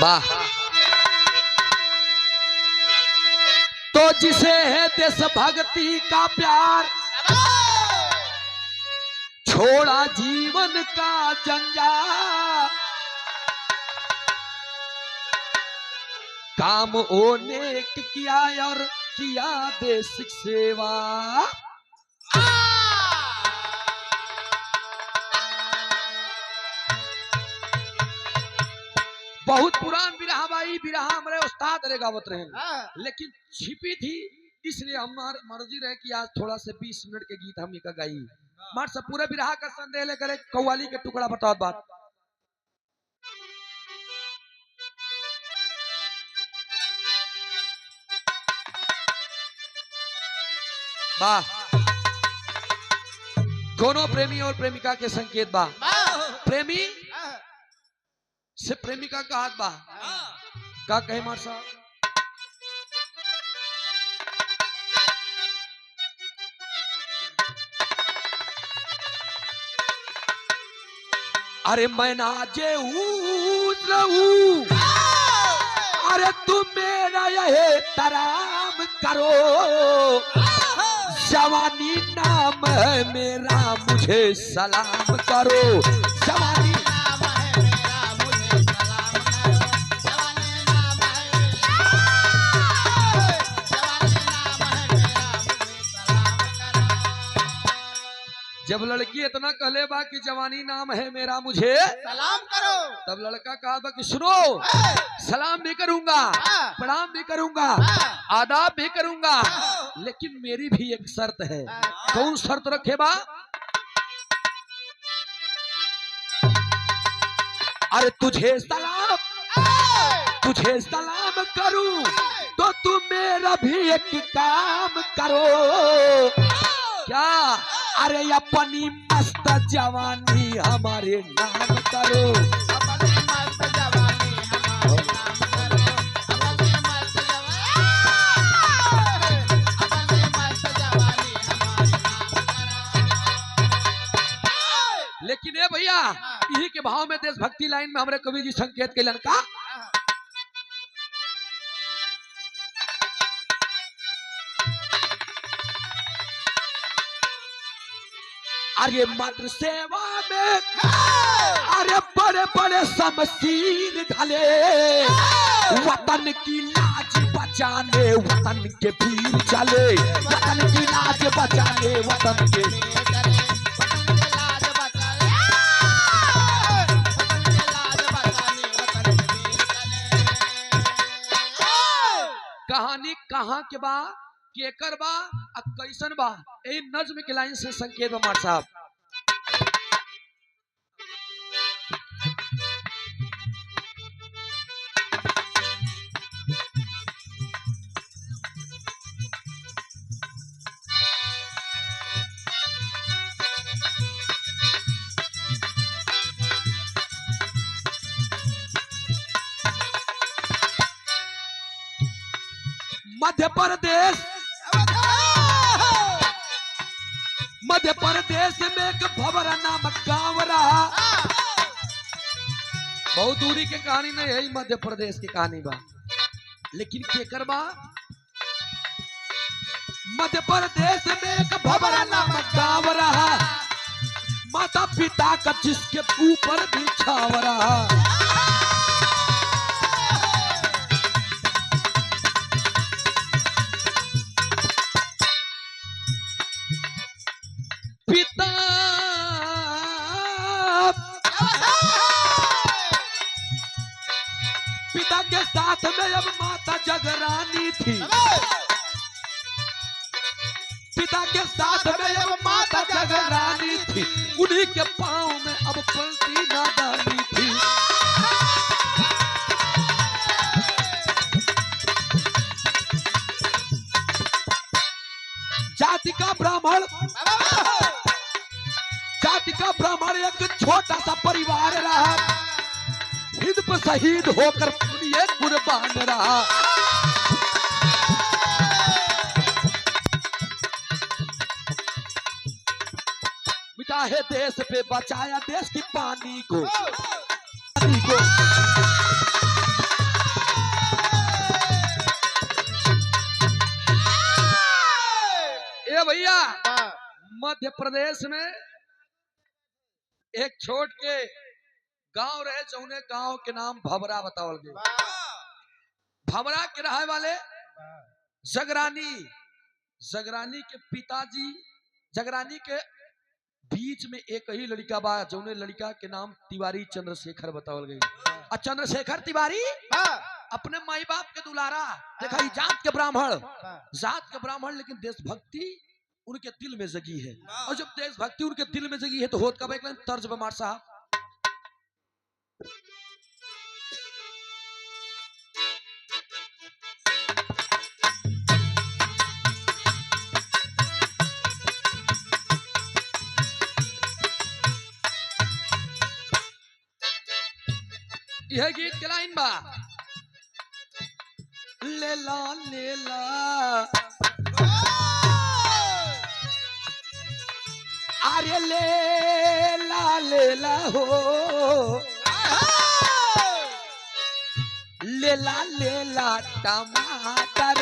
वाह। तो जिसे है देश भक्ति का प्यार, छोड़ा जीवन का जंजाल, काम ओने किया और किया देश सेवा। बहुत पुरान बिरहा भाई, बिरहा हमारे उस्ताद रे गावत रहे, लेकिन छिपी थी, इसलिए हमार मर्जी रहे कि आज थोड़ा से 20 मिनट के गीत हम का गाई। मार से पूरे बिरहा का संदेह लेकर एक कव्वाली के टुकड़ा बताओ बात। वाह। दोनों प्रेमी और प्रेमिका के संकेत बा। प्रेमी से प्रेमिका का हाथ बा का कहे मार साहब। अरे मैं नाजे रहूं, अरे तुम मेरा यह तराम करो, जवानी नाम है मेरा मुझे सलाम करो, जवानी नाम है मेरा मुझे सलाम करो, जवानी नाम है, जवानी नाम है मेरा मुझे सलाम करो। जब लड़की इतना कहले बा कि जवानी नाम है मेरा मुझे सलाम करो, तब लड़का कहा बा कि सुनो, सलाम भी करूंगा, प्रणाम भी करूंगा, आदाब भी करूंगा, लेकिन मेरी भी एक शर्त है। कौन शर्त रखे बा? अरे तुझे सलाम करूं तो तुम मेरा भी एक काम करो। क्या? अरे अपनी मस्त जवानी हमारे नाम करो, अपनी मस्त जवानी हमारे नाम करो, अपनी मस्त जवानी हमारे नाम करो। लेकिन ये भैया यही के भाव में देशभक्ति लाइन में हमारे कवि जी संकेत के लड़का अरे मातृ सेवा में अरे बड़े बड़े शमशीर ढले, वतन की लाज बचाने वतन के वीर चले, वतन की लाज बचाने वतन के कहानी कहाँ के बा, केकर बा, कैसन बा, ए नज्म के लाइन से संकेत बा मार साहब। मध्य प्रदेश में एक भवरा नामक गांव रहा। बहुत दूरी के कहानी नहीं है, मध्य प्रदेश की कहानी बा, लेकिन केकर बा? मध्य प्रदेश में एक भवरा नामक गांव रहा, माता पिता का जिसके ऊपर भी छाव रहा। पिता के साथ में अब माता जगरानी थी, पिता के साथ में अब माता जगरानी थी, उन्हीं के पांव में अब पलती नादानी थी। जाति का ब्राह्मण एक छोटा सा परिवार रहा, हिंद पर शहीद होकर ये कुर्बान रहा। मिटा है देश पे बचाया देश की पानी को। मध्य प्रदेश में एक छोट के गांव रहे, जौने गांव के नाम भबरा बतावल गए। भबरा के रहे वाले जगरानी, जगरानी के पिताजी, जगरानी के बीच में एक ही लड़का बा, जौने लड़का के नाम तिवारी चंद्रशेखर बतावल गई। और चंद्रशेखर तिवारी अपने माई बाप के दुलारा, देखा जात के ब्राह्मण, जात के ब्राह्मण, लेकिन देशभक्ति उनके दिल में जगी है। और जब देशभक्ति उनके दिल में जगी है तो होत कब एक तर्ज बमार साहब। यह गीत के लाइन बा, लेला लेला अरे लेला लेला हो, लेला लेला टमाटर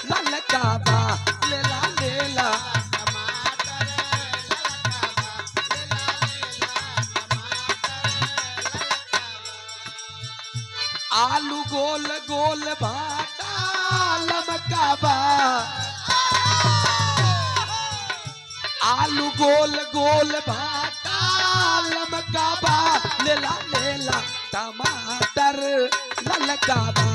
ललका बा, लेला लेला आलू गोल गोल भाटा लमका बा, आलू गोल गोल भाटा लमका बा, लेला लेला टमाटर ललका बा।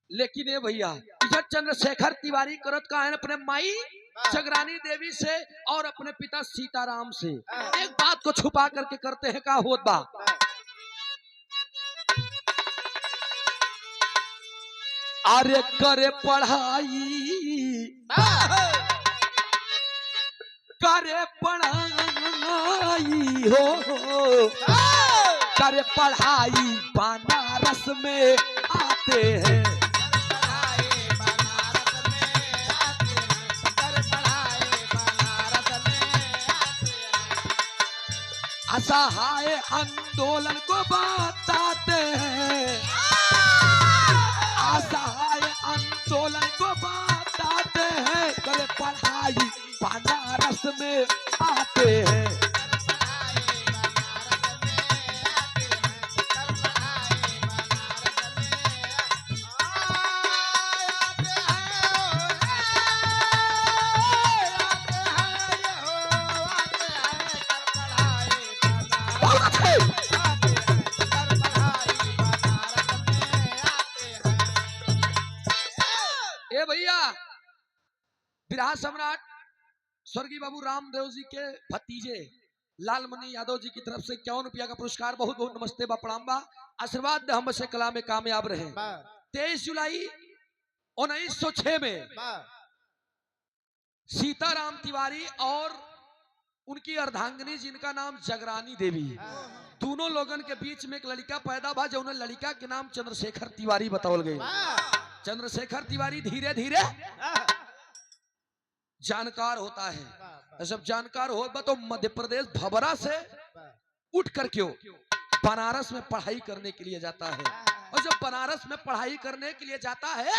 लेकिन ये भैया इधर चंद्रशेखर तिवारी करत का है अपने माई जगरानी देवी से और अपने पिता सीताराम से एक बात को छुपा करके करते हैं। का होत बा, अरे करे पढ़ाई, करे पढ़ाई हो, करे पढ़ाई बनारस में आते हैं, असहाय आंदोलन को बताते हैं, असहाय आंदोलन को बताते हैं, करे पढ़ाई बनारस में आते हैं। ए भैया बिरहा सम्राट स्वर्गीय बाबू रामदेव जी के भतीजे लालमणि यादव जी की तरफ से 51 रुपया का पुरस्कार, बहुत बहुत नमस्ते बा, प्रणाम बा, आशीर्वाद दे हम से कला में कामयाब रहे। 23 जुलाई 1906 में सीताराम तिवारी और उनकी अर्धांगिनी जिनका नाम जगरानी देवी, दोनों लोगन के बीच में एक लड़का पैदा भा, जो उन्हें लड़का के नाम चंद्रशेखर तिवारी बतावल गई। चंद्रशेखर तिवारी धीरे धीरे जानकार होता है। जब जानकार होगा तो मध्य प्रदेश भबरा से उठ कर क्यों बनारस में पढ़ाई करने के लिए जाता है। और जब बनारस में पढ़ाई करने के लिए जाता है,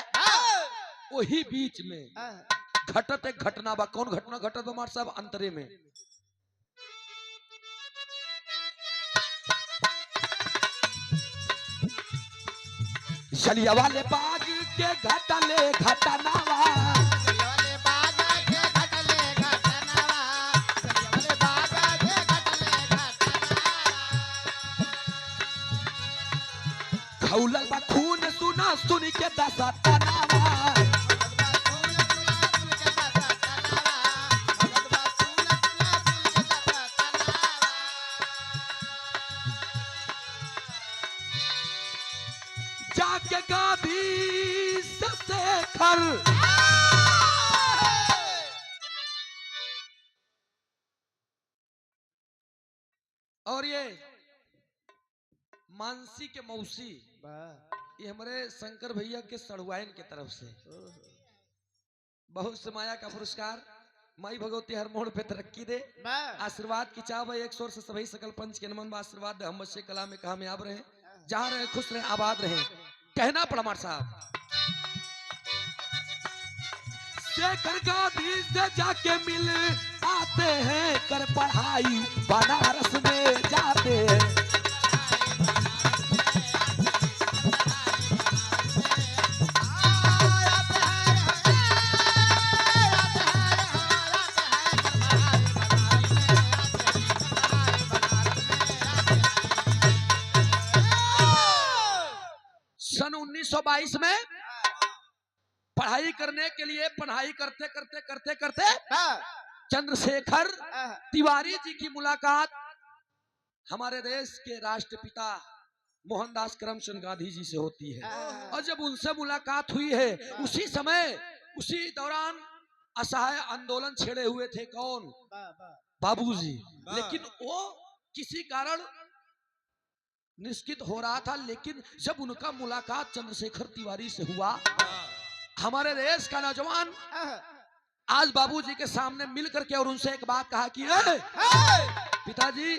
वही बीच में घटत एक घटना बा। कौन घटना घटत हमारे साहब? अंतरे में जलिया वाले बाग के घटले घटनावा, खौलल बा खून सुना सुन के दसा तनावा, जाके गाभी शेखर और ये मानसी के मौसी ये हमारे शंकर भैया के सड़ुआइन के तरफ से बहुत समाया का पुरस्कार। माई भगवती हर मोड़ पे तरक्की दे, आशीर्वाद की चाव है। एक शोर से सभी सकल पंच के नमन आशीर्वाद दे, हम बच्चे कला में कामयाब रहे, जहां रहे खुश रहे आबाद रहे। कहना पड़मार साहब शेखर गांधी से जाके मिल आते हैं, कर पढ़ाई बनारस में जाते हैं। सन 1922 में पढ़ाई करने के लिए पढ़ाई करते करते करते करते चंद्रशेखर तिवारी जी की मुलाकात हमारे देश के राष्ट्रपिता मोहनदास करमचंद गांधी जी से होती है। और जब उनसे मुलाकात हुई है उसी समय उसी दौरान असहाय आंदोलन छेड़े हुए थे कौन? बाबूजी। लेकिन वो किसी कारण निष्कित हो रहा था। लेकिन जब उनका मुलाकात चंद्रशेखर तिवारी से हुआ, हमारे देश का नौजवान आज बाबूजी के सामने मिल करके और उनसे एक बात कहा कि पिताजी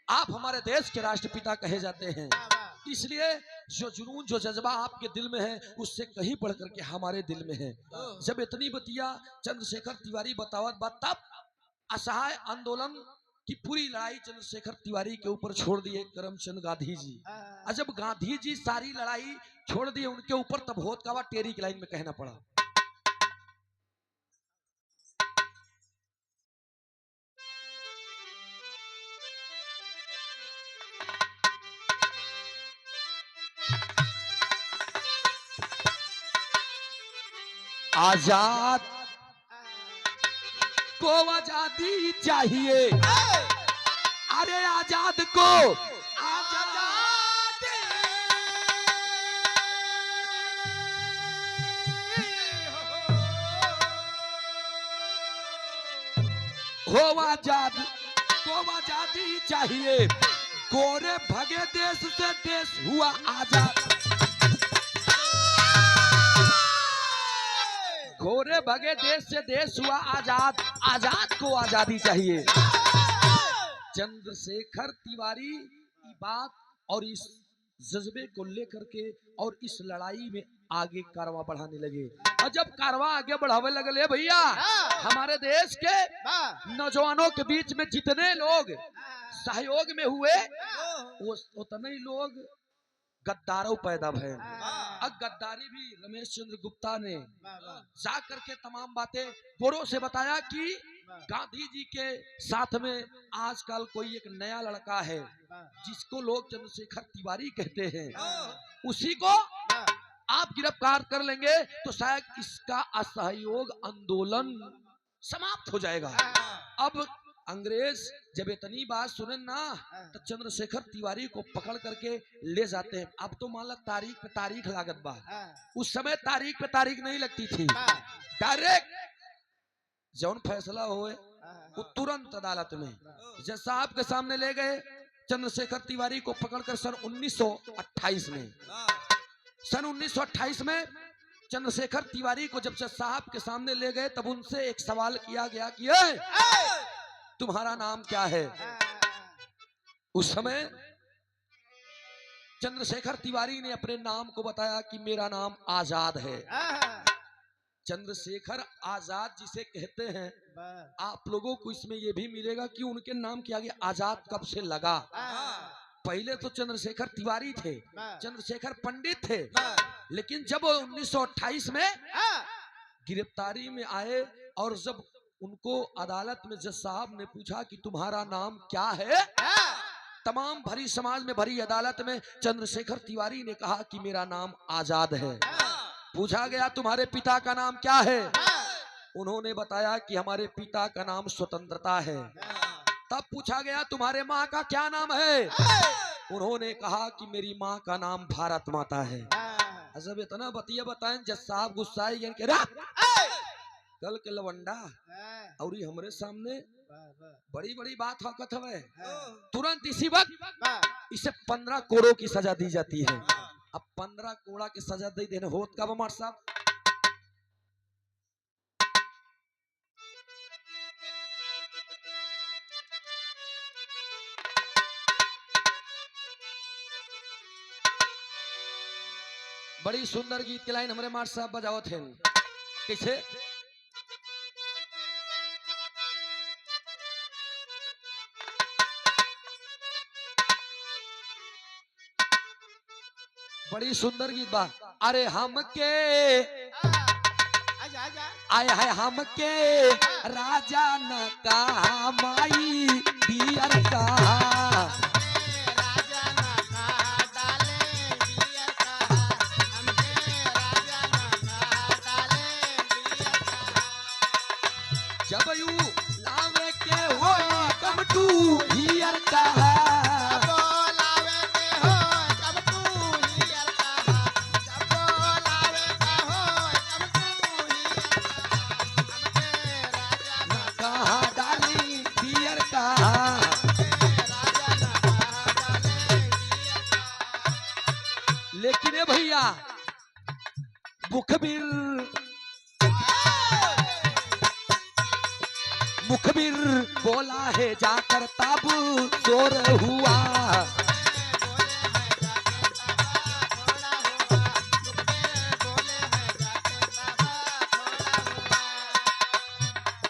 आप हमारे देश के राष्ट्रपिता कहे जाते हैं, इसलिए जो जुनून जो जज्बा आपके दिल में है उससे कहीं बढ़ करके हमारे दिल में है। जब इतनी बतिया चंद्रशेखर तिवारी बतावत बात, तब असहाय आंदोलन की पूरी लड़ाई चंद्रशेखर तिवारी के ऊपर छोड़ दिए करमचंद गांधी जी। और जब गांधी जी सारी लड़ाई छोड़ दिए उनके ऊपर, तब होत का टेरी की लाइन में कहना पड़ा। आजाद को आजादी चाहिए, अरे आजाद को आजादी हो, आजाद को आजादी चाहिए। गोरे भगे देश से देश हुआ आजाद, गोरे भगे देश से देश हुआ आजाद, आजाद को आजादी चाहिए। चंद्रशेखर तिवारी की बात और इस जज्बे को लेकर के और इस लड़ाई में आगे कारवां बढ़ाने लगे। और जब कारवां आगे बढ़ावे लगे भैया, हमारे देश के नौजवानों के बीच में जितने लोग सहयोग में हुए उतने ही लोग गद्दारों पैदा भय। अब गद्दारी भी रमेश चंद्र गुप्ता ने जा करके तमाम बातें गोरों से बताया कि गांधी जी के साथ में आजकल कोई एक नया लड़का है जिसको लोग चंद्रशेखर तिवारी कहते हैं, उसी को आप गिरफ्तार कर लेंगे तो शायद इसका असहयोग आंदोलन समाप्त हो जाएगा। अब अंग्रेज जब इतनी बात सुने ना तो चंद्रशेखर तिवारी को पकड़ करके ले जाते हैं। अब तो मान लो तारीख पे तारीख लागत बा, उस समय तारीख पे तारीख नहीं लगती थी, डायरेक्ट जौन फैसला होए वो तुरंत अदालत में। जज साहब के सामने ले गए चंद्रशेखर तिवारी को पकड़कर सन 1928 में। सन 1928 में चंद्रशेखर तिवारी को जब जज साहब के सामने ले गए तब उनसे एक सवाल किया गया कि तुम्हारा नाम क्या है? उस समय चंद्रशेखर तिवारी ने अपने नाम को बताया कि मेरा नाम आजाद है। चंद्रशेखर आजाद जिसे कहते हैं, आप लोगों को इसमें यह भी मिलेगा कि उनके नाम के आगे आजाद कब से लगा। पहले तो चंद्रशेखर तिवारी थे, चंद्रशेखर पंडित थे, लेकिन जब 1928 में गिरफ्तारी में आए और जब उनको अदालत में जज साहब ने पूछा कि तुम्हारा नाम क्या है, तमाम भरी समाज में भरी अदालत में चंद्रशेखर तिवारी ने कहा कि मेरा नाम आजाद है। पूछा गया तुम्हारे पिता का नाम क्या है, उन्होंने बताया कि हमारे पिता का नाम स्वतंत्रता है। तब पूछा गया तुम्हारे माँ का क्या नाम है, उन्होंने कहा कि मेरी माँ का नाम भारत माता है। जब इतना बतिया बताएं जज साहब गुस्साए कल के लवंडा और हमरे सामने बड़ी बड़ी बात हकत है, तुरंत इसी वक्त इसे 15 करोड़ की सजा दी जाती है। अब 15 कोड़ा की सजा दे देने होत का मार साहब। बड़ी सुंदर गीत की लाइन हमारे मार साहब बजावत है कैसे। बड़ी सुंदर गीत बा। अरे हमके आए है हमके राजा न कहा माई दियर कहा। जब यू लावे के हो कम टू हियर कहा। लेकिन ए भैया मुखबिर बोला है जाकर तब शोर हुआ।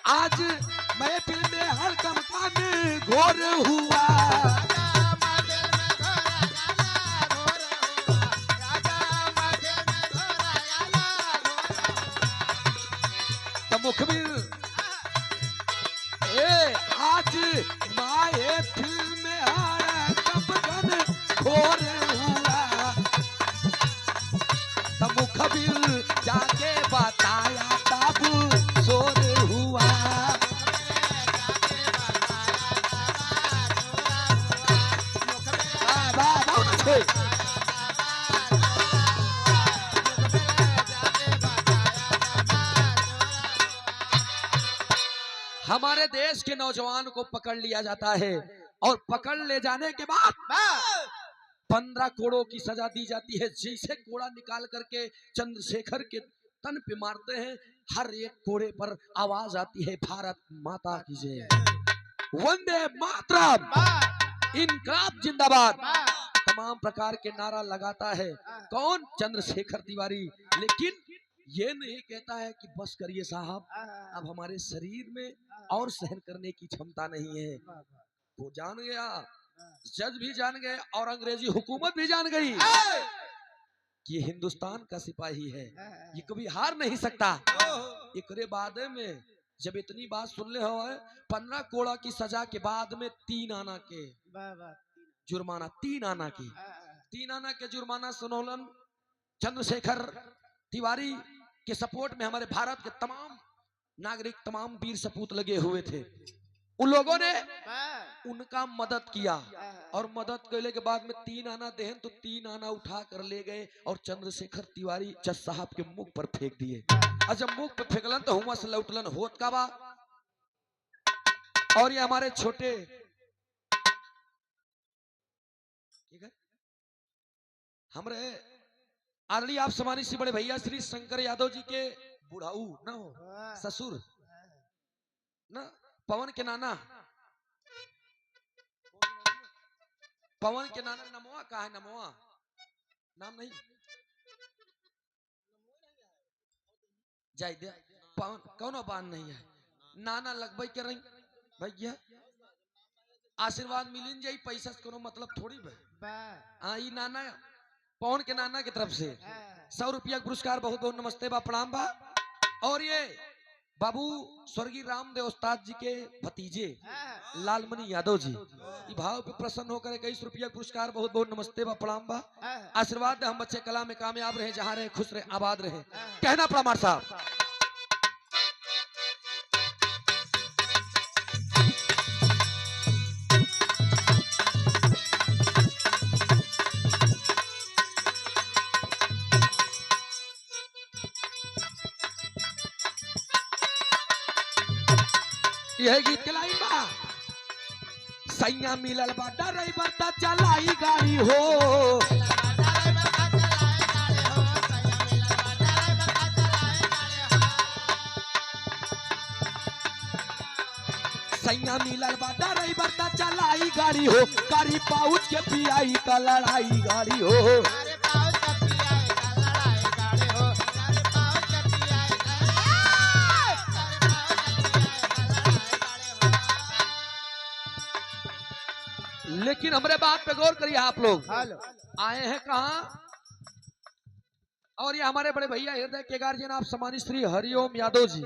आज महफिल में हड़कम कान घोर हुआ। मुखबिर आज माए फिल्म में हड़कम घोर हुआ। तो मुखबिर जाके बताया तब शोर हुआ। हमारे देश के नौजवान को पकड़ लिया जाता है और पकड़ ले जाने के बाद 15 कोड़ों की सजा दी जाती है। जिसे कोड़ा निकाल करके चंद्रशेखर के तन पे मारते हैं, हर एक कोड़े पर आवाज आती है भारत माता की जय, वंदे मातरम, इनकलाब जिंदाबाद, तमाम प्रकार के नारा लगाता है कौन? चंद्रशेखर तिवारी। लेकिन ये नहीं कहता है कि बस करिए साहब, अब हमारे शरीर में और सहन करने की क्षमता नहीं है। वो जान गया, जज भी जान गए और अंग्रेजी हुकूमत भी जान गई कि ये हिंदुस्तान का सिपाही है, ये कभी हार नहीं सकता। एकरे बाद में जब इतनी बात सुन ले हो, 15 कोड़ा की सजा के बाद में 3 आना के जुर्माना, 3 आना के जुर्माना सुनौलन चंद्रशेखर तिवारी के सपोर्ट में हमारे भारत के तमाम नागरिक, तमाम वीर सपूत लगे हुए थे। उन लोगों ने उनका मदद किया और मदद करने के बाद में 3 आना देहन तो 3 आना उठा कर ले गए और चंद्रशेखर तिवारी जज साहब के मुख पर फेंक दिए। और जब मुख पर फेंकलन तो हुआ से लौटलन होत का बा। और ये हमारे छोटे हमारे आदरणीय आप सम्मानित श्री बड़े भैया श्री शंकर यादव जी के बुढ़ाऊ ना हो ससुर ना, पवन के नाना, पवन के नाना नमोआ का है, नमोआ नाम नहीं जाय दे, पवन कौनो बान नहीं है, नाना लगभग कर रही भैया, आशीर्वाद मिलिन जाई, पैसा से कोनो मतलब थोड़ी भाई। ई नाना पवन के नाना की तरफ से 100 रुपया पुरस्कार, बहुत बहुत नमस्ते बा, प्रणाम बा। और ये बाबू स्वर्गीय रामदेव उस्ताद जी के भतीजे लालमणि यादव जी, भाव पे प्रसन्न होकर 21 रुपया पुरस्कार, बहुत बहुत नमस्ते बा, प्रणाम बा। आशीर्वाद हम बच्चे कला में कामयाब रहे, जहाँ रहे खुश रहे, आबाद रहे, कहना प्रमाण साहब। यह गीत के लाइन बा, सैया मिलल बा ड्राइवर ता चलाई गाड़ी हो, सैया मिलल बा ड्राइवर ता चलाई गाड़ी हो, गाड़ी पाउच के पियाई ता लड़ाई गाड़ी हो। अरे पाउच का पियाई ता लड़ाई गाड़ी हो, अरे पाउच का पियाई ता लड़ाई गाड़ी हो। लेकिन हमारे बात पे गौर करिए आप लोग। हेलो आए हैं कहाँ? और ये हमारे बड़े भैया हृदय के गार्जियन आप सम्मानित श्री हरिओम यादव जी,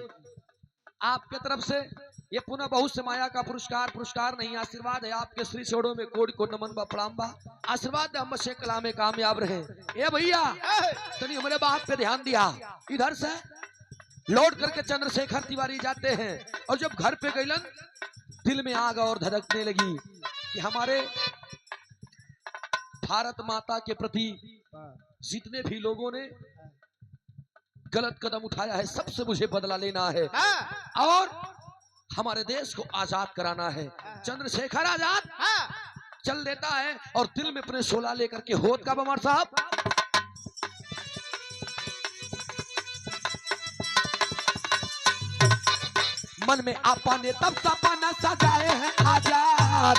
आपके तरफ से ये पुनः बहुत से माया का पुरस्कार नहीं, आशीर्वाद है आपके श्री छोड़ों में कोड को नमन बा प्रणाम बा। आशीर्वाद हम से कला में कामयाब रहे। ए भैया तनी हमारे बात पे ध्यान दिया। इधर से लौट करके चंद्रशेखर तिवारी जाते हैं और जब घर पे गईलन दिल में आग और धड़कने लगी कि हमारे भारत माता के प्रति जितने भी लोगों ने गलत कदम उठाया है सबसे मुझे बदला लेना है और हमारे देश को आजाद कराना है। चंद्रशेखर आजाद चल देता है और दिल में अपने शोला लेकर के होत का बमर साहब मन में आपा ने तब सपना सजाए हैं आजाद।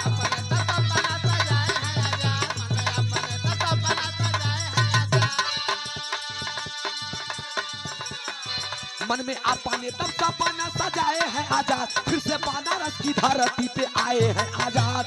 मन में आपा ने तब सपना सजाए हैं आजाद, फिर से बनारस की धरती पे आए हैं आजाद।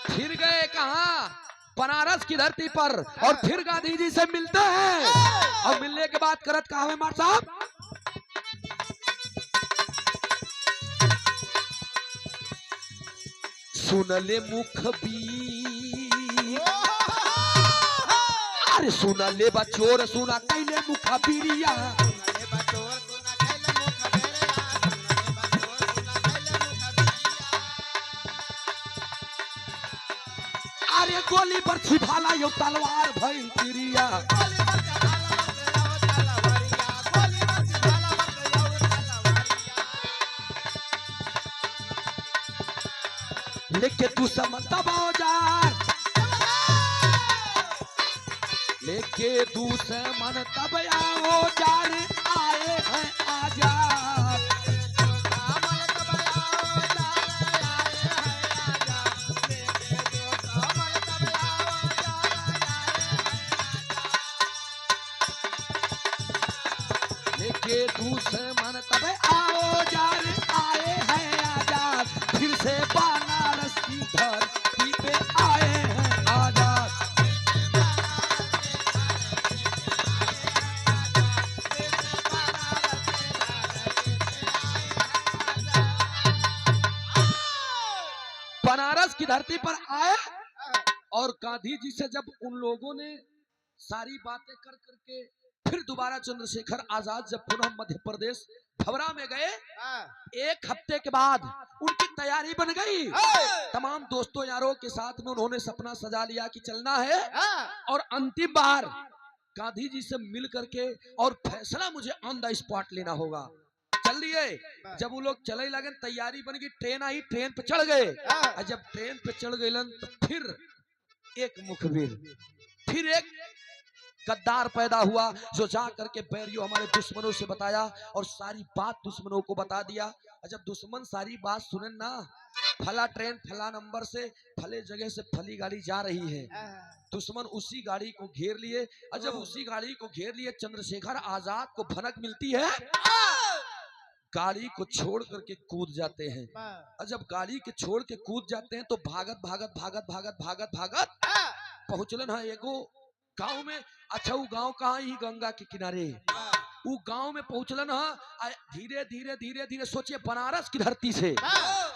फिर गए कहाँ? बनारस की धरती पर और फिर गांधी जी से मिलते हैं और मिलने के बाद करत कहा है मार साहब सुनले मुखबीर, अरे सुनले बचोर सुना कैले मुखबीरिया, अरे गोली पर छिपाला यो तलवार भइल तिरिया। लेके तू समझता बाजार, लेके तू समन तब आओ जार आए हैं आजाद। लेके तू समन तब आओ जार आए हैं आजाद, फिर से बनारस की धरती पे आए हैं आजाद। बनारस की धरती पर आए और गांधी जी से जब उन लोगों ने सारी बातें कर करके फिर दोबारा चंद्रशेखर आजाद जब पुनः मध्य प्रदेश भवरा में गए, एक हफ्ते के बाद उनकी तैयारी बन गई। तमाम दोस्तों यारों के साथ में उन्होंने सपना सजा लिया कि चलना है और अंतिम बार गांधी जी से मिल करके और फैसला मुझे ऑन द स्पॉट लेना होगा। चल दिए। जब वो लोग चले लगे तैयारी बन गई, ट्रेन आई, ट्रेन पे चढ़ गए और जब ट्रेन पे चढ़ गए तो फिर एक मुखबिर, फिर एक गद्दार पैदा हुआ जो जा करके बैरियो हमारे दुश्मनों से बताया और सारी बात दुश्मनों को बता दिया। और जब दुश्मन सारी बात सुने ना, फला ट्रेन फला नंबर से फले जगह से फली गाड़ी जा रही है, दुश्मन उसी गाड़ी को घेर लिए और जब उसी गाड़ी को घेर लिए चंद्रशेखर आजाद को भनक मिलती है, गाड़ी को छोड़ करके कूद जाते हैं। और जब गाड़ी के छोड़ के कूद जाते हैं तो भागत भागत भागत भागत भागत भागत पहुंचलन है एगो गांव में। अच्छा वो गांव कहाँ? ही गंगा के किनारे वो गांव में पहुंचलन है। धीरे धीरे धीरे धीरे सोचिए बनारस की धरती से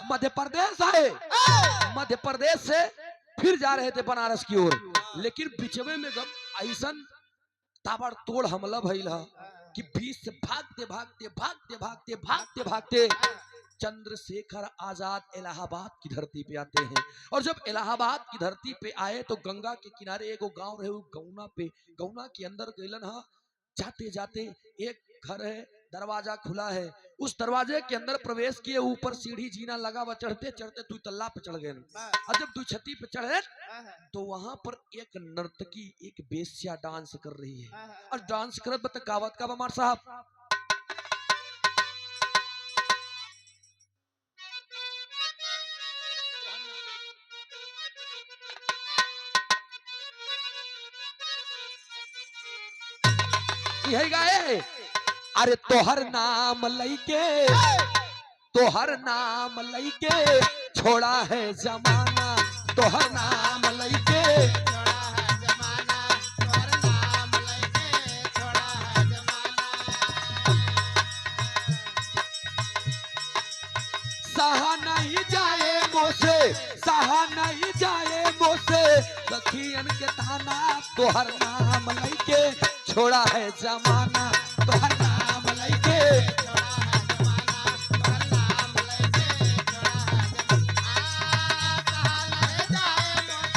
मध्य प्रदेश आए, मध्य प्रदेश से फिर जा रहे थे बनारस की ओर, लेकिन बिचवे में ऐसा ताबड़तोड़ हमला भइल कि बीच से भागते भागते भागते भागते भागते भागते चंद्रशेखर आजाद इलाहाबाद की धरती पे आते हैं। और जब इलाहाबाद की धरती पे आए तो गंगा के किनारे एगो गांव रहे, गौना पे, गौना के अंदर गइलन हा। जाते जाते एक घर है, दरवाजा खुला है, उस दरवाजे के अंदर प्रवेश किए, ऊपर सीढ़ी जीना लगा हुआ, चढ़ते चढ़ते तू तल्ला पे चढ़ गए। और जब तू छती पे चढ़े तो वहां पर एक नर्तकी, एक बेस्या डांस कर रही है। और डांस करत बत गावत का बमार साहब, यही गाए, अरे तोहर नाम लइके, तोहर नाम लइके छोड़ा है जमाना, तोहर नाम लइके छोड़ा है जमाना, तोहर नाम लेके छोड़ा है जमाना। सहा नहीं जाए मोसे, सहा नहीं जाए मोसे सखियन के ताना, तोहर नाम लइके छोड़ा है जमाना, तोहर नाम लइके छोड़ा है जमाना, तोहर नाम लेके छोड़ा है जमाना।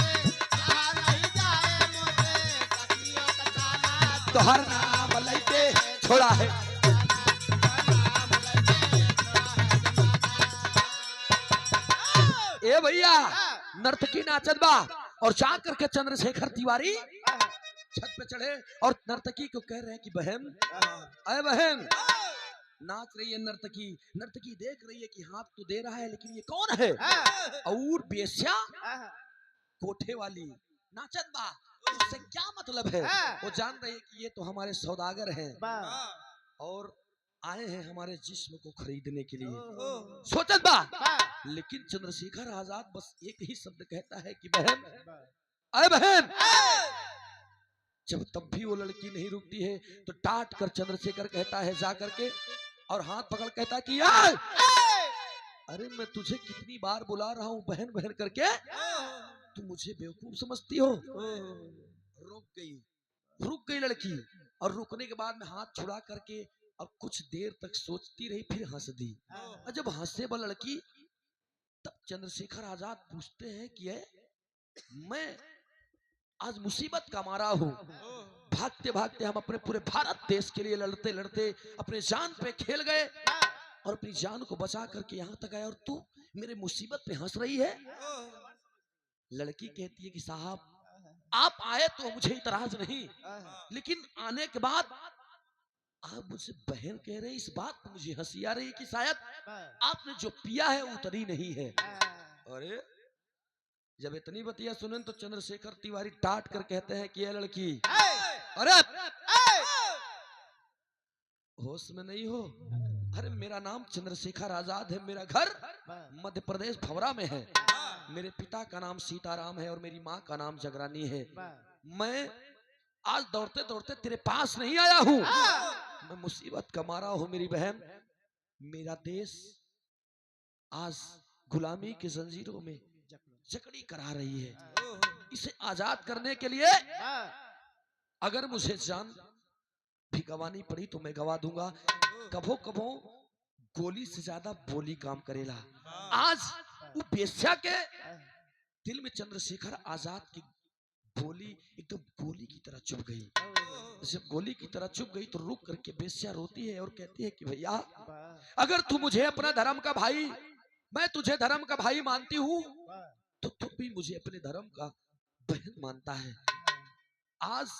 कहा नहीं जाए मोसे, कहा नहीं जाए मोसे सखियों का ताना, तोहर नाम लइके छोड़ा है। ए भैया नर्तकी नाचत बा और जा करके चंद्रशेखर तिवारी छत पे चढ़े और नर्तकी को कह रहे हैं कि बहन, अरे बहन, नाच रही है नर्तकी। नर्तकी देख रही है कि हाथ तो दे रहा है लेकिन ये कौन है? और बेस्या कोठे वाली नाचत बा, उससे क्या मतलब है? वो जान रही है कि ये तो हमारे सौदागर हैं और आए हैं हमारे जिस्म को खरीदने के लिए। सोचत बा, लेकिन चंद्रशेखर आजाद बस एक ही शब्द कहता है कि बहन, अरे बहन। जब तब भी वो लड़की नहीं रुकती है तो डांट कर चंद्रशेखर कहता है जा करके और हाथ पकड़ कहता है कि यार, अरे मैं तुझे कितनी बार बुला रहा हूँ बहन बहन करके, तू मुझे बेवकूफ समझती हो? रुक गई लड़की। और रुकने के बाद में हाथ छुड़ा करके अब कुछ देर तक सोचती रही, फिर हंस दी। और जब हंसे वो लड़की तब चंद्रशेखर आजाद पूछते हैं कि मैं आज मुसीबत का मारा हूँ, भागते भागते हम अपने पूरे भारत देश के लिए लड़ते लड़ते अपने जान पे खेल गए और अपनी जान को बचा करके यहाँ तक आए और तू मेरे मुसीबत पे हंस रही है। लड़की कहती है कि साहब आप आए तो मुझे इतराज नहीं, लेकिन आने के बाद आप मुझे बहन कह रहे हैं, इस बात पर मुझे हंसी आ रही है कि शायद आपने जो पिया है उतरी नहीं है। अरे जब इतनी बतिया सुने तो चंद्रशेखर तिवारी डांट कर कहते हैं कि ये लड़की, अरे होश में नहीं हो? अरे मेरा नाम चंद्रशेखर आजाद है, मेरा घर मध्य प्रदेश भवरा में है, मेरे पिता का नाम सीताराम है और मेरी माँ का नाम जगरानी है। मैं आज दौड़ते दौड़ते तेरे पास नहीं आया हूँ, मैं मुसीबत का मारा हूँ मेरी बहन। मेरा देश आज गुलामी की जंजीरों में जकड़ी करा रही है, इसे आजाद करने के लिए अगर मुझे जान भी गवानी पड़ी तो मैं गवा दूंगा। कभो कभो गोली से ज्यादा बोली काम करेला। आज वो बेस्या के दिल में चंद्रशेखर आजाद की बोली एकदम गोली की तरह चुभ गई। जब गोली की तरह चुभ गई तो रुक करके बेस्या रोती है और कहती है कि भैया अगर तू मुझे अपना धर्म का भाई, मैं तुझे धर्म का भाई मानती हूँ, तो तू भी मुझे अपने धर्म का बहन मानता है। आज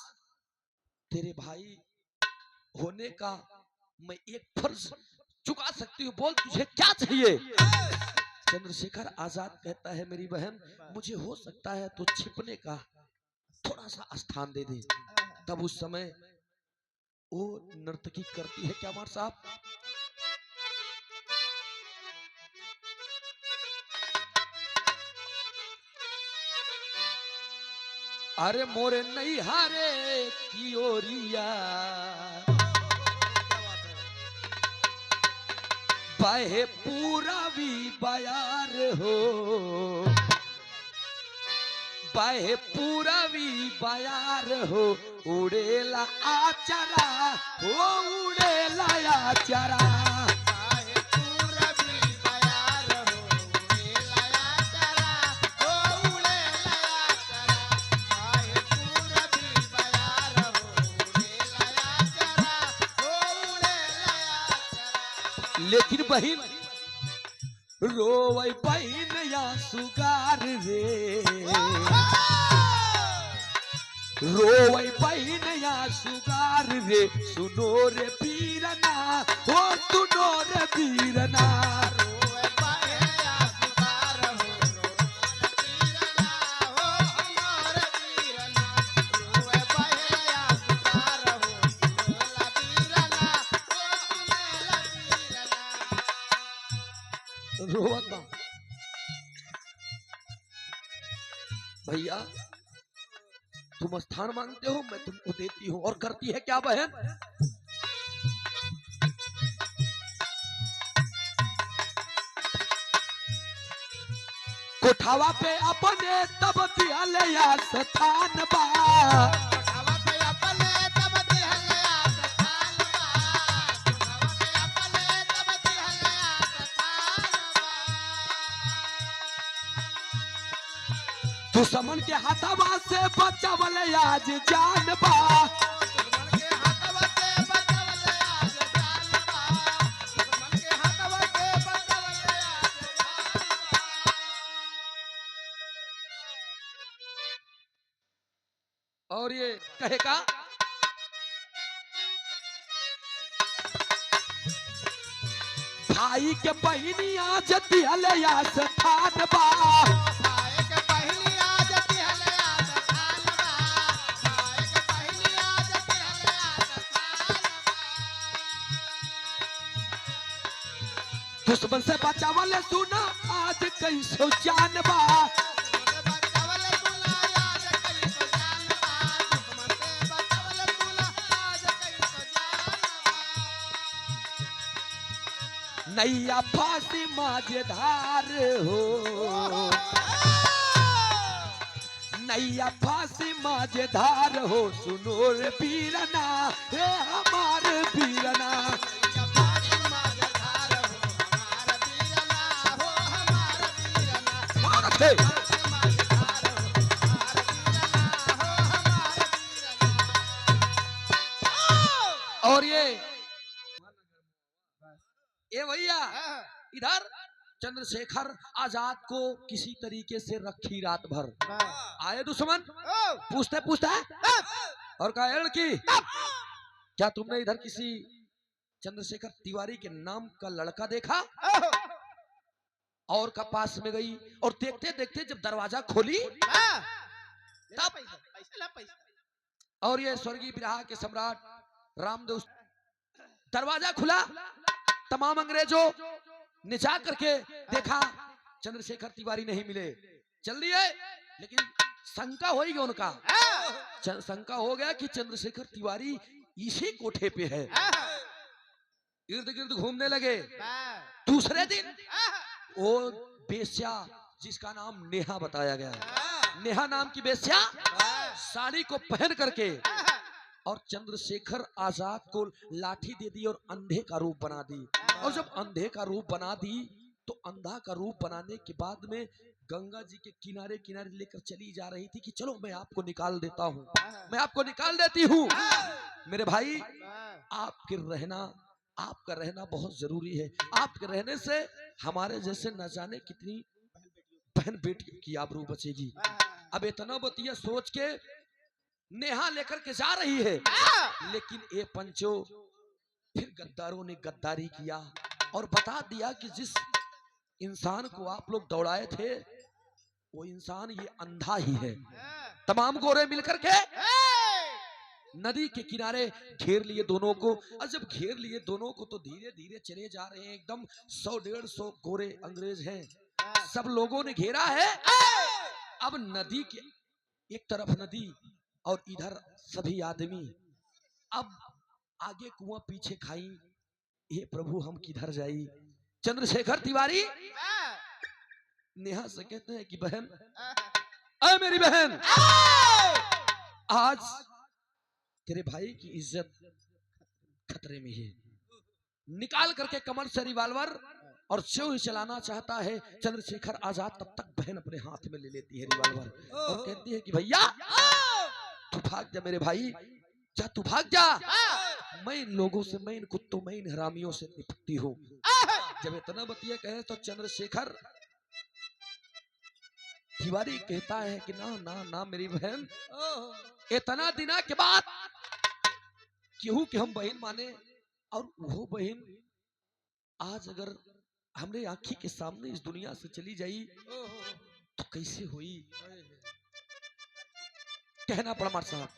तेरे भाई होने का मैं एक फर्ज चुका सकती हूँ, बोल तुझे क्या चाहिए? चंद्रशेखर आजाद कहता है मेरी बहन मुझे हो सकता है तो छिपने का थोड़ा सा स्थान दे दे। तब उस समय वो नर्तकी करती है क्या मार साहब, अरे मोरे नहीं हारे की ओरिया बाहे पूरा भी बयार हो, बाहे पूरा भी बयार हो, उड़ेला आचरा हो, उड़ेला आचरा। ले लेकिन बहन रोवे बहन या सुगार रे, रोवे बहन या सुगार रे, सुनो रे पीरना हो सुनो रे पीरना। रोवे बहनिया सुगार हो, पीरना हो हमार पीरना। रोवे बहनिया सुगार हो, सुनेला पीरना हो सुनेला पीरना। रोवत बा भैया, तुम स्थान मांगते हो मैं तुमको देती हूँ। और करती है क्या बहन? कोठावा पे अपने तब दिहले या स्थान बा, कोठावा पे अपने तब दिहले आस्थान बा, कोठावा पे अपने तब दिहले आस्थान बा। दुश्मन के हाथवा से बचावल आज जान बा, दुश्मन के हाथवा से बचावले आज जान बा, दुश्मन के हाथवा से बचावले आज जान बा। और ये कहेगा भाई के बहनी आज दिहले या स्थान बा, भाई के बहनी आज दिहले आस्थान बा, भाई के बहनी आज दिहले आस्थान बा। दुश्मन से बचावल सुना आज कैसो जान बा, दुश्मन से बचावले तुला आज कैसो जान बा, दुश्मन से बचावले तुला आज कैसो जान बा। नैया फांसी माझधार हो, नैया फांसी माझधार हो, सुनो रे पीरना हे हमार पीरना। या फांसी माझधार हो हमार पीरना हो हमार पीरना। भारत है। फांसी माझधार हो हमार पीरना हो हमार पीरना। और ये भैया इधर चंद्रशेखर आजाद को किसी तरीके से रखी रात भर। आए दुश्मन पूछते पूछते और कहा लड़की क्या तुमने इधर किसी चंद्रशेखर तिवारी के नाम का लड़का देखा? और का पास में गई और देखते देखते जब दरवाजा खोली तब और ये स्वर्गीय बिरहा के सम्राट रामदेव दरवाजा खुला, तमाम अंग्रेजों ने जा करके देखा चंद्रशेखर तिवारी नहीं मिले। चल दिए, लेकिन शंका हो गया उनका, शंका हो गया कि चंद्रशेखर तिवारी इसी कोठे पे है। इर्द गिर्द घूमने लगे। दूसरे दिन वो बेश्या जिसका नाम नेहा बताया गया, नेहा नाम की बेश्या साड़ी को पहन करके और चंद्रशेखर आजाद को लाठी दे दी और अंधे का रूप बना दी। और जब अंधे का रूप बना दी तो अंधा का रूप बनाने के बाद में गंगा जी के किनारे किनारे लेकर चली जा रही थी कि चलो मैं आपको निकाल देता हूँ, मैं आपको निकाल देती हूँ। मेरे भाई आपका रहना बहुत जरूरी है। आपके रहने से हमारे जैसे न जाने कितनी बहन बेटियों की आबरू बचेगी। अब इतना बतिया सोच के नेहा लेकर के जा रही है, लेकिन ये पंचो फिर गद्दारों ने गद्दारी किया और बता दिया कि जिस इंसान को आप लोग दौड़ाए थे वो इंसान ये अंधा ही है। तमाम गोरे मिलकर के नदी के किनारे घेर लिए दोनों को, और जब घेर लिए दोनों को तो धीरे धीरे चले जा रहे हैं। एकदम 100-150 गोरे अंग्रेज हैं, सब लोगों ने घेरा है। अब नदी के एक तरफ नदी और इधर सभी आदमी। अब आगे कुआं पीछे खाई, हे प्रभु हम किधर जाई। चंद्रशेखर तिवारी नेहा से कहते हैं कि बहन, अरे मेरी बहन, आज तेरे भाई की इज्जत खतरे में है। निकाल करके कमर से रिवाल्वर और जो ही चलाना चाहता है चंद्रशेखर आजाद, तब तक बहन अपने हाथ में ले लेती है रिवाल्वर और कहती है कि भैया तू भाग जा मेरे भाई, जा तू भाग जा। मैं इन लोगों से, मैं इन कुत्तों, मैं इन हरामियों से निपटती हूँ। जब इतना बतिया कहे तो चंद्रशेखर तिवारी कहता है कि ना ना ना मेरी बहन, इतना दिना के बाद केहू कि हम बहन माने, और वो बहन आज अगर हमरे आंखी के सामने इस दुनिया से चली जाई तो कैसे हुई। कहना पड़ा मार साहब,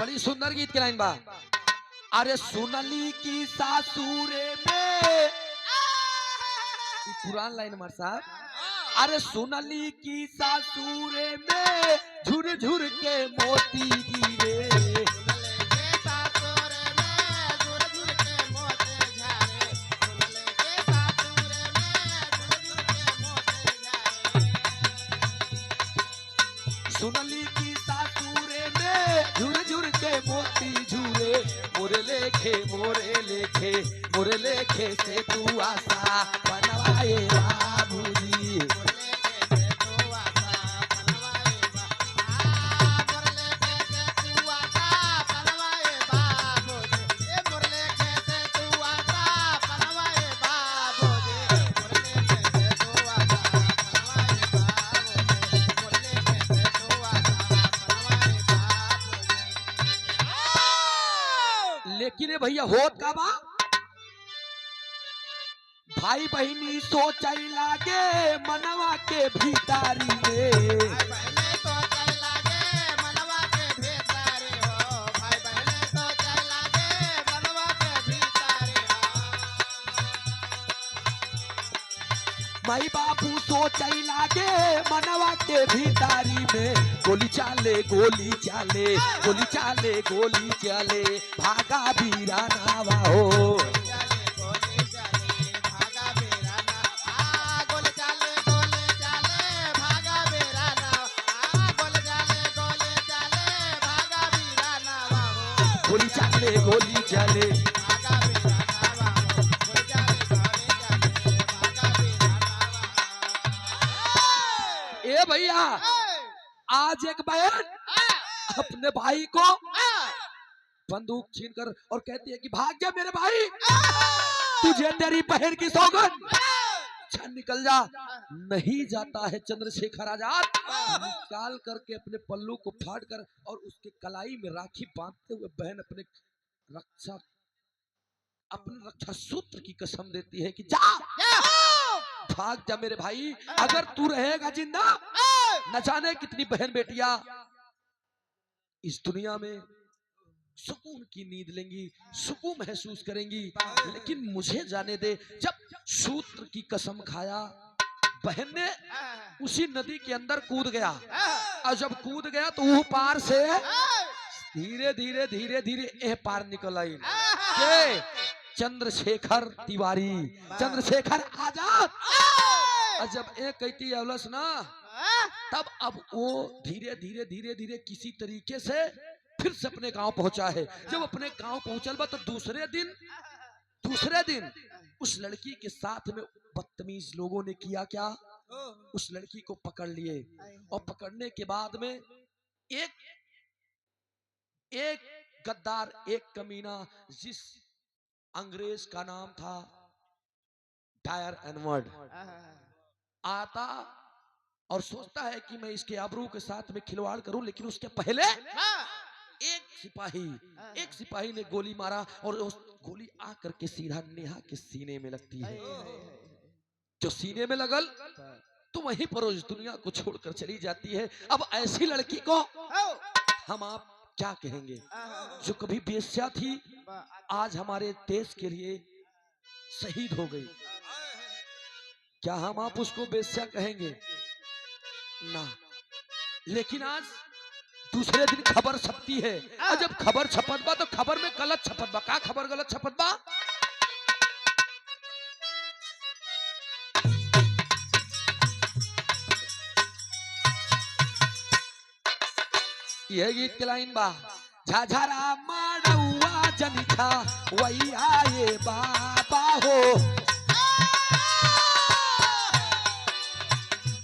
बड़ी सुंदर गीत की लाइन बा। अरे सुनली की सासुरे में, पुरान लाइन मार साहब। अरे सुनली की सासुरे में झुर झुर के मोती गिरे, सुनली की सासुरे में झुर झुर के मोती झूरे, मोरे लेखे से तू आशा बनवाए बाबूजी। लेकिन भैया होत का बा, भाई बहनी सोच लागे मनवा के भीतारी में, माई बाबू सोच लागे मनवा के भीतारी में, गोली चाले गोली चाले गोली चाले गोली चाले भागा बीरा नावा हो। गोली चाले गोली चाले, ए भैया आज एक बहन अपने भाई को बंदूक छीनकर और कहती है कि भाग जा मेरे भाई, तुझे तेरी बहन की सौगंध, छन निकल जा। नहीं जाता है चंद्रशेखर आजाद, निकाल करके अपने पल्लू को फाड़ कर और उसके कलाई में राखी बांधते हुए बहन अपने रक्षा सूत्र की कसम देती है कि जा भाग जा मेरे भाई, अगर तू रहेगा जिंदा न जाने कितनी बहन बेटियां इस दुनिया में सुकून की नींद लेंगी, सुकून महसूस करेंगी, लेकिन मुझे जाने दे। जब सूत्र की कसम खाया, बहन ने उसी नदी के अंदर कूद गया, और जब कूद गया तो वो पार से धीरे धीरे धीरे धीरे एह पार निकल आई के चंद्रशेखर तिवारी, चंद्रशेखर आजाद। और जब एक कहती अवलस ना, तब अब वो धीरे धीरे धीरे धीरे किसी तरीके से फिर से अपने गांव पहुंचा है। जब अपने गांव पहुंचल बा तो दूसरे दिन उस लड़की के साथ में बदतमीज लोगों ने किया क्या, उस लड़की को पकड़ लिए, और पकड़ने के बाद में एक गद्दार, एक कमीना, जिस अंग्रेज का नाम था डायर एनवर्ड, आता और सोचता है कि मैं इसके आबरू के साथ में खिलवाड़ करूं, लेकिन उसके पहले एक सिपाही ने गोली मारा और उस गोली आकर के सीधा नेहा के सीने में लगती है। जो सीने में लगल तो वहीं पर उस दुनिया को छोड़कर चली जाती है। अब ऐसी लड़की को हम आप क्या कहेंगे, जो कभी बेश्या थी आज हमारे देश के लिए शहीद हो गई, क्या हम आप उसको बेश्या कहेंगे ना? लेकिन आज दूसरे दिन खबर छपती है, और जब खबर छपत बा तो खबर में गलत छपत बा। का खबर गलत छपत बा? यह गीत के लाइन बा, झाझरा माड़ुआ जनिखा वही आए बाबा हो,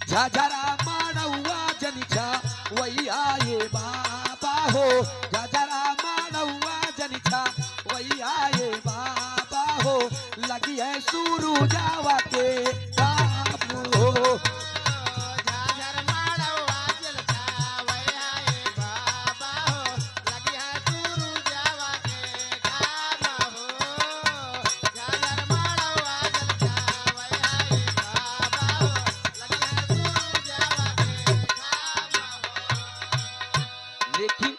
झाझरा माड़ुआ छा वही आए बाबा हो, जरा मानवा जन छा वही आए बाबा हो, लगी है सूरू जावा के काम हो। झाझर माड़वा जलता वैया ए बाबा हो, लगी है सुरु जावा के काम हो। झाझर माड़वा जलता वैया ए बाबा हो, लगी है सुरु जावा के काम हो। लेकिन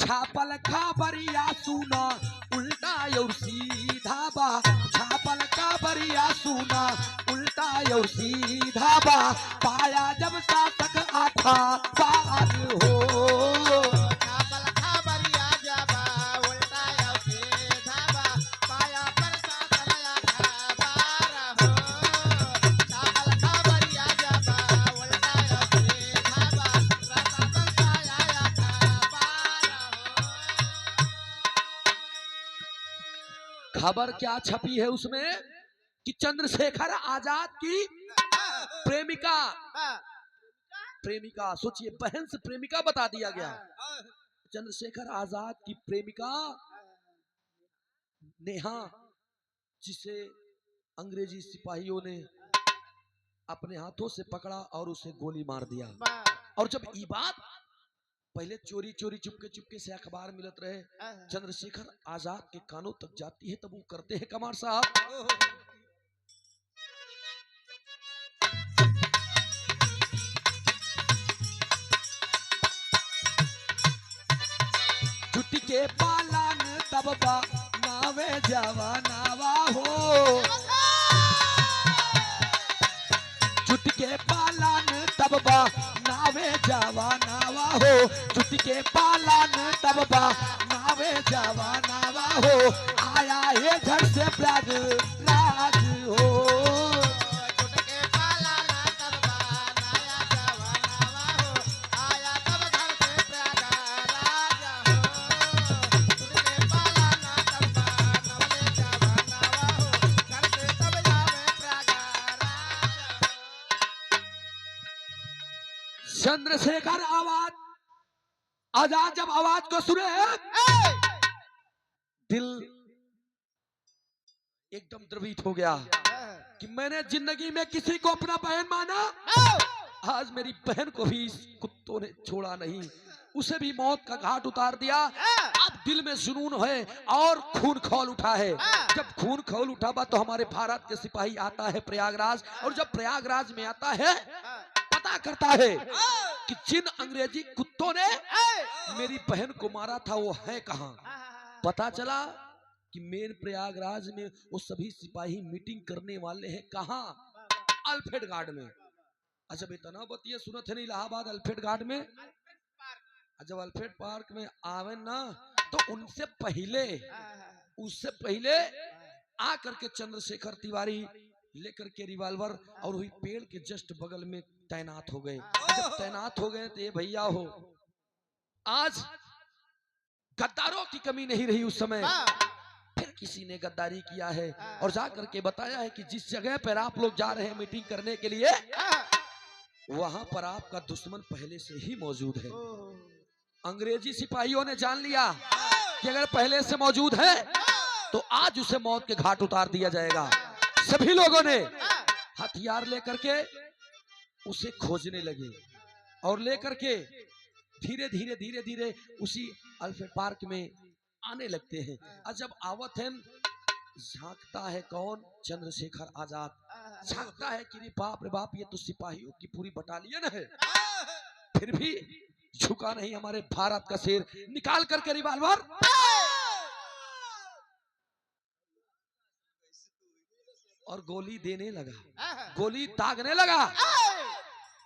छापल खबरिया सुना उल्टा और सीधा बा, छापल खबरिया सुना उल्टा और सीधा बा, पाया जब शासक आठा पार हो। छापल खबरिया जाबा उल्टा या सीधा बा, पाया पर शासन आखा बार हो। छापल खबरिया जाबा उल्टा या सीधा बा, शासन पाया आखा बार हो। खबर क्या छपी है उसमें कि चंद्रशेखर आजाद की प्रेमिका, प्रेमिका सोचिए, बहन से प्रेमिका बता दिया गया। चंद्रशेखर आजाद की प्रेमिका नेहा, जिसे अंग्रेजी सिपाहियों ने अपने हाथों से पकड़ा और उसे गोली मार दिया। और जब ये बात पहले चोरी चोरी चुपके चुपके से अखबार मिलत रहे, चंद्रशेखर आजाद के कानों तक जाती है, तब वो करते हैं कमार साहब, छुट्टी के पालन तबबा नावे जावा नावा हो, छुट्टी के पालन तबबा नावे जावा नावा हो, छुट्टी के पालन तबबा नावे जावा नावा हो, आया है घर से प्रयागराज हो। छुटके पाला ना तबबा नाया जावा नावा हो, आया तब घर से प्रयागराज हो। छुटके पाला ना तबबा नवले जावा नावा हो, घर से तब जावे प्रयागराज हो। चंद्रशेखर आजाद जब आवाज को सुने, दिल एकदम द्रवित हो गया कि मैंने जिंदगी में किसी को अपना बहन माना, आज मेरी बहन को भी इस कुत्तों ने छोड़ा नहीं, उसे भी मौत का घाट उतार दिया। अब दिल में जुनून है और खून खौल उठा है। जब खून खौल उठा बा तो हमारे भारत के सिपाही आता है प्रयागराज, और जब प्रयागराज में आता है पता करता है कि जिन अंग्रेजी कुत्तों ने मेरी बहन को मारा था वो है कहाँ। पता चला कि मेन प्रयागराज में वो सभी सिपाही मीटिंग करने वाले हैं कहाँ, अल्फ्रेड गार्ड में। जब इतना बतिए सुनत है नहीं इलाहाबाद अल्फ्रेड गार्ड में, जब अल्फ्रेड पार्क में आवे ना तो उससे पहले आ करके चंद्रशेखर तिवारी लेकर के रिवॉल्वर और वही पेड़ के जस्ट बगल में तैनात हो गए। जब तैनात हो गए तो ये भैया हो, आज गद्दारों की कमी नहीं रही उस समय, फिर किसी ने गद्दारी किया है और जा करके बताया है कि जिस जगह पर आप लोग जा रहे हैं मीटिंग करने के लिए, वहां पर आपका दुश्मन पहले से ही मौजूद है। अंग्रेजी सिपाहियों ने जान लिया कि अगर पहले से मौजूद है तो आज उसे मौत के घाट उतार दिया जाएगा। सभी लोगों ने हथियार लेकर के उसे खोजने लगे और लेकर के धीरे धीरे धीरे धीरे उसी अल्फ्रेड पार्क में आने लगते हैं। और जब आवत है झांकता है कौन, चंद्रशेखर आजाद झांकता है कि बाप रे बाप, ये तो सिपाहियों की पूरी बटालियन है, फिर भी झुका नहीं हमारे भारत का शेर। निकाल करके रिवॉल्वर और गोली देने लगा, गोली दागने लगा।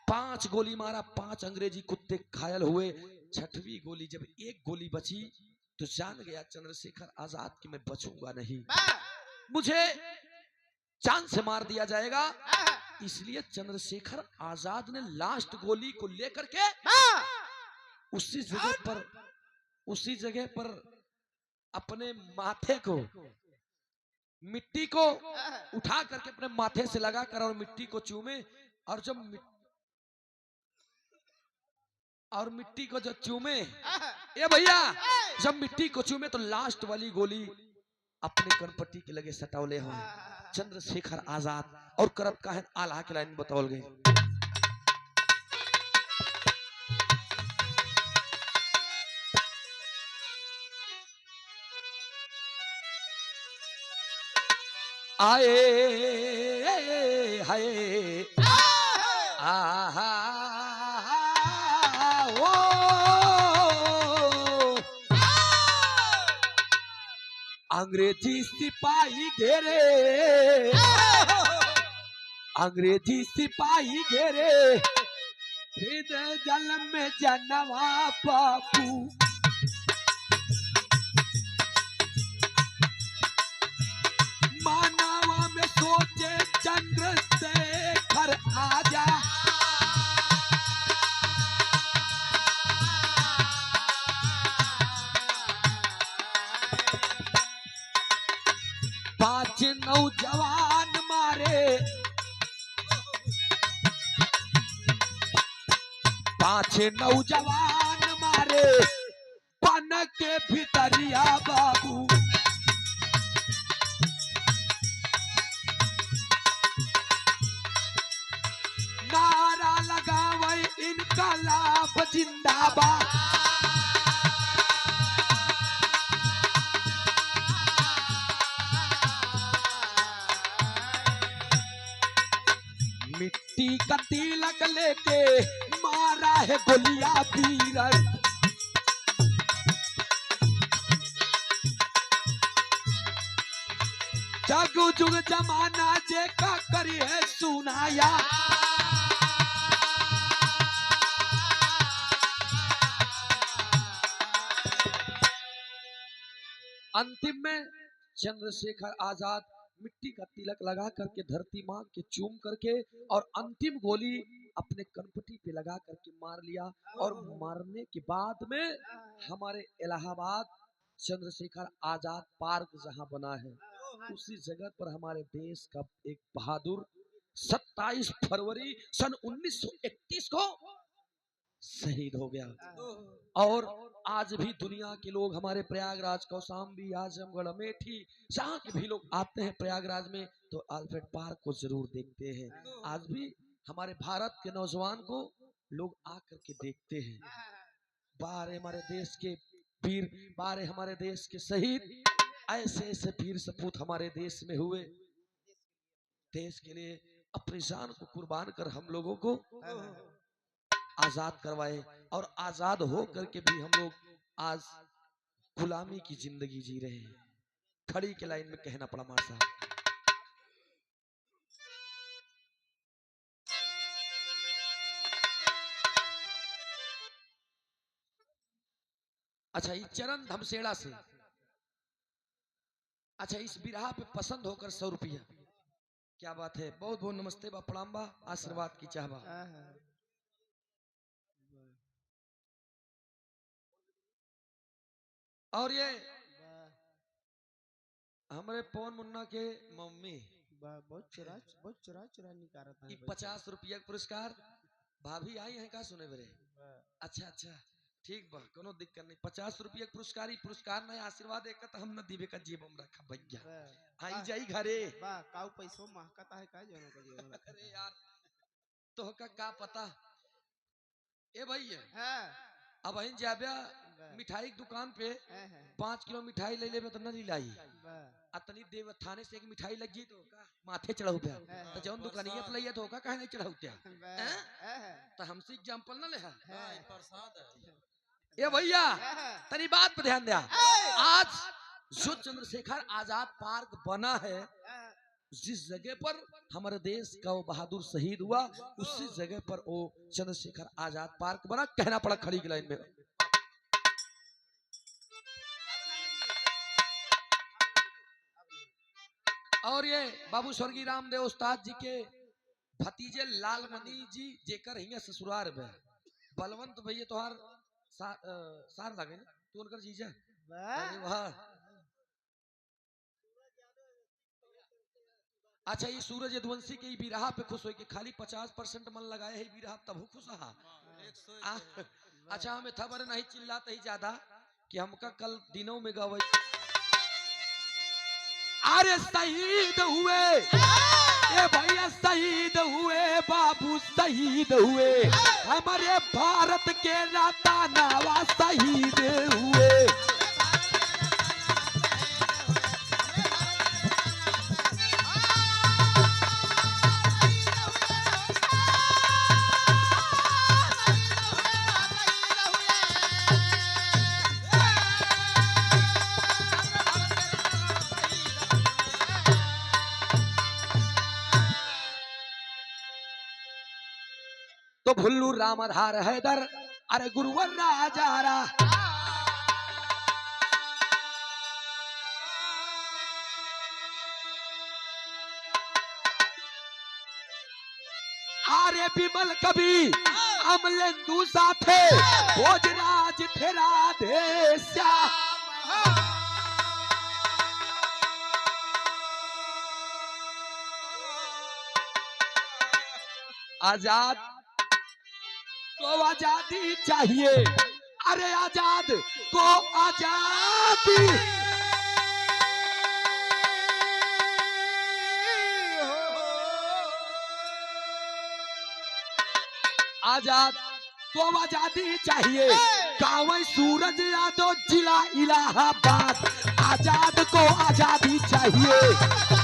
5 गोली मारा, 5 अंग्रेजी कुत्ते घायल हुए। 6वीं गोली जब एक गोली बची तो जान गया चंद्रशेखर आजाद कि मैं बचूंगा नहीं, मुझे जान से मार दिया जाएगा। इसलिए चंद्रशेखर आजाद ने लास्ट गोली को लेकर के उसी जगह पर अपने माथे को, मिट्टी को उठा करके अपने माथे से लगा कर और मिट्टी को चूमे। और जब और मिट्टी को जो चूमे, ए भैया जब मिट्टी को चूमे तो लास्ट वाली गोली अपने कनपट्टी के लगे सटौले हो चंद्रशेखर आजाद और करत का है आल्हा के लाइन बतावल गई। आए हाय आहा ओ अंग्रेजी सिपाही घेरे, अंग्रेजी सिपाही घेरे फिर जल में जनवा बाबू मानवा में सोचे चंद्रशेखर आजा पांच नौजवान मारे, पांच नौजवान मारे पन के भितरिया बाबू नारा लगावे इनकलाब जिंदाबाद। मिट्टी का तिलक लेके मारा है गोलिया वीरन, जग जुग जमाना जे का करी है सुनाया। अंतिम में चंद्रशेखर आजाद मिट्टी का तिलक लगा करके धरती मां के चूम करके और अंतिम गोली अपने कनपटी पे लगा करके मार लिया। और मारने के बाद में हमारे इलाहाबाद चंद्रशेखर आजाद पार्क जहां बना है उसी जगह पर हमारे देश का एक बहादुर 27 फरवरी सन 1931 को शहीद हो गया। और आज भी दुनिया के लोग हमारे प्रयागराज कौशाम्बी आजमगढ़ अमेठी जहाँ के भी लोग आते हैं प्रयागराज में तो अल्फ्रेड पार्क को जरूर देखते हैं। आज भी हमारे भारत के नौजवान को लोग आकर के देखते हैं। बारे हमारे देश के वीर, बारे हमारे देश के शहीद, ऐसे ऐसे वीर सपूत हमारे देश में हुए, देश के लिए अपनी जान को कुर्बान कर हम लोगों को आजाद करवाए। और आजाद हो करके भी हम लोग आज गुलामी की जिंदगी जी रहे हैं। खड़ी के लाइन में कहना पड़ा मार साहब। अच्छा इस चरण धमसेड़ा से, अच्छा इस बिरहा पे पसंद होकर 100 रुपया, क्या बात है। बहुत बहुत नमस्ते बा, प्रणाम बा, आशीर्वाद की चाहबा। और ये हमारे पवन मुन्ना के मम्मी बहुत चुरा चुरा निकालता है। 50 रुपया पुरस्कार भाभी आई है का सुने बरे। अच्छा अच्छा ठीक बा, कोनो दिक्कत नहीं। 50 रुपया पुरस्कार ही पुरस्कार नहीं आशीर्वाद एक तो हम न दिवे का जेब हम रखा भैया आई जाई घरे बा काऊ पैसो महकता है का जनो का जेब। अरे यार तो का पता ए भैया अब अहिं जाब्या मिठाई की दुकान पे 5 किलो मिठाई ले लेबे तो नहीं लाई अतनी देव थाने से एक मिठाई लगी तो का माथे चढ़ाऊ पे तो जौन दुकानिया पे लइया तो का काहे नहीं चढ़ाऊ त्या तो हमसे एग्जांपल ना ले है प्रसाद है। ए भैया तनी बात पे ध्यान दिया। आज जो चंद्रशेखर आजाद पार्क बना है जिस जगह पर हमारे देश का वो बहादुर शहीद हुआ उसी जगह पर वो चंद्रशेखर आजाद पार्क बना। कहना पड़ा खड़ी की लाइन में। और ये बाबू स्वर्गीय रामदेव उस्ताद जी के भतीजे लालमणि जी जेकर हिंगे ससुरार में बलवंत भैया तोहार सार लगे तू उनकर जीजा। अरे वाह। अच्छा ये सूरज यदुवंशी के बिरहा पे खुश हो कि खाली 50% मन लगाए है बिरहा तब खुश हा अच्छा हमें खबर नहीं चिल्लाते ही ज्यादा कि हमका कल दिनों में गवे अरे शहीद हुए ए भैया शहीद हुए बाबू शहीद हुए हमारे भारत के राता नावा शहीद हुए। तो भुल्लू रामधार हैदर अरे गुरुवर राजारा अरे विमल कवि अमलेंदु साथे भोजराज थे राधे श्याम। आजाद को आजादी चाहिए अरे आजाद को आजादी आजाद को आजादी चाहिए गाँव सूरज यादव जिला इलाहाबाद आजाद को आजादी चाहिए।